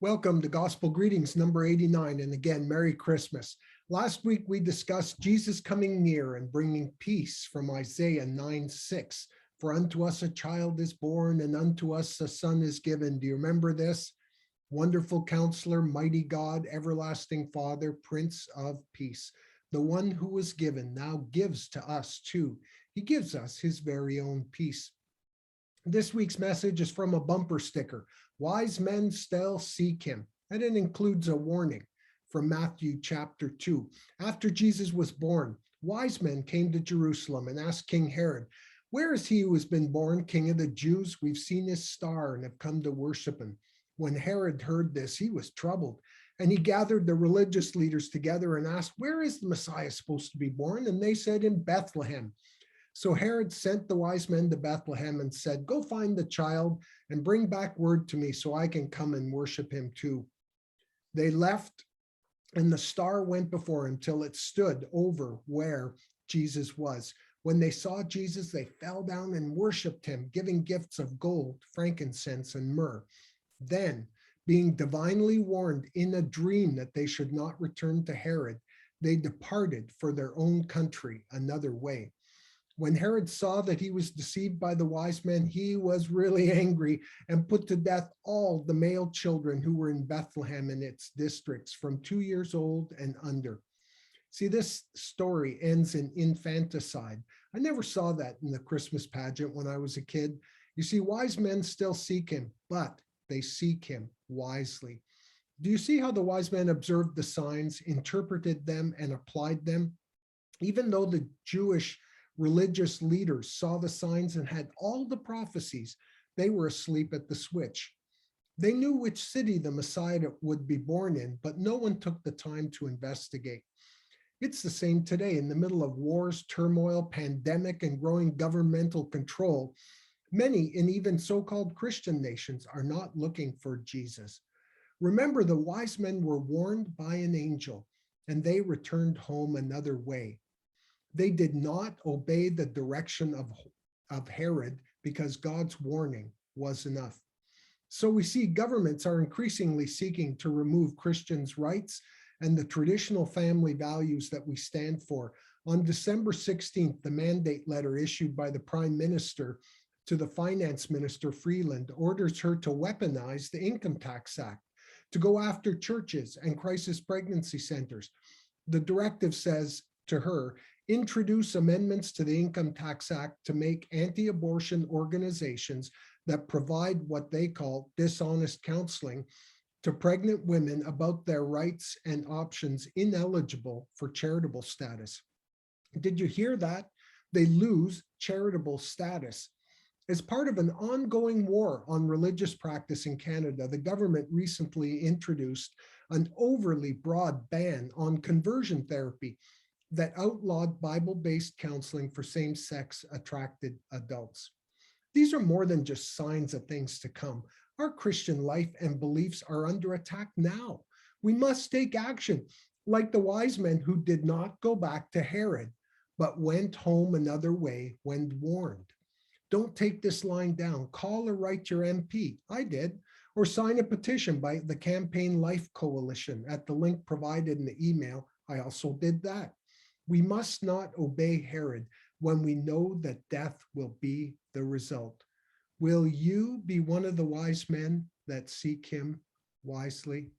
Welcome to Gospel Greetings number 89, and again, Merry Christmas. Last week we discussed Jesus coming near and bringing peace from Isaiah 9:6. For unto us a child is born, and unto us a son is given. Do you remember this? Wonderful Counselor, Mighty God, Everlasting Father, Prince of Peace. The one who was given now gives to us too. He gives us his very own peace. This week's message is from a bumper sticker. Wise men still seek him. And it includes a warning from Matthew chapter 2. After Jesus was born, wise men came to Jerusalem and asked King Herod, "Where is he who has been born King of the Jews? We've seen his star and have come to worship him." When Herod heard this, he was troubled, and he gathered the religious leaders together and asked, "Where is the Messiah supposed to be born?" And they said, "In Bethlehem." So Herod sent the wise men to Bethlehem and said, "Go find the child and bring back word to me so I can come and worship him too." They left, and the star went before him till it stood over where Jesus was. When they saw Jesus, they fell down and worshiped him, giving gifts of gold, frankincense, and myrrh. Then, being divinely warned in a dream that they should not return to Herod, they departed for their own country another way. When Herod saw that he was deceived by the wise men, he was really angry and put to death all the male children who were in Bethlehem and its districts from 2 years old and under. See, this story ends in infanticide. I never saw that in the Christmas pageant when I was a kid. You see, wise men still seek him, but they seek him wisely. Do you see how the wise men observed the signs, interpreted them, and applied them? Even though the Jewish religious leaders saw the signs and had all the prophecies, they were asleep at the switch. They knew which city the Messiah would be born in, but no one took the time to investigate. It's the same today. In the middle of wars, turmoil, pandemic, and growing governmental control, many in even so-called Christian nations are not looking for Jesus. Remember, the wise men were warned by an angel, and they returned home another way. They did not obey the direction of Herod because God's warning was enough. So we see governments are increasingly seeking to remove Christians' rights and the traditional family values that we stand for. On December 16th, the mandate letter issued by the Prime Minister to the Finance Minister Freeland orders her to weaponize the Income Tax Act, to go after churches and crisis pregnancy centers. The directive says to her, introduce amendments to the Income Tax Act to make anti-abortion organizations that provide what they call dishonest counseling to pregnant women about their rights and options ineligible for charitable status. Did you hear that? They lose charitable status. As part of an ongoing war on religious practice in Canada, the government recently introduced an overly broad ban on conversion therapy that outlawed Bible-based counseling for same-sex attracted adults. These are more than just signs of things to come. Our Christian life and beliefs are under attack now. We must take action, like the wise men who did not go back to Herod, but went home another way when warned. Don't take this line down. Call or write your MP. I did. Or sign a petition by the Campaign Life Coalition at the link provided in the email. I also did that. We must not obey Herod when we know that death will be the result. Will you be one of the wise men that seek him wisely?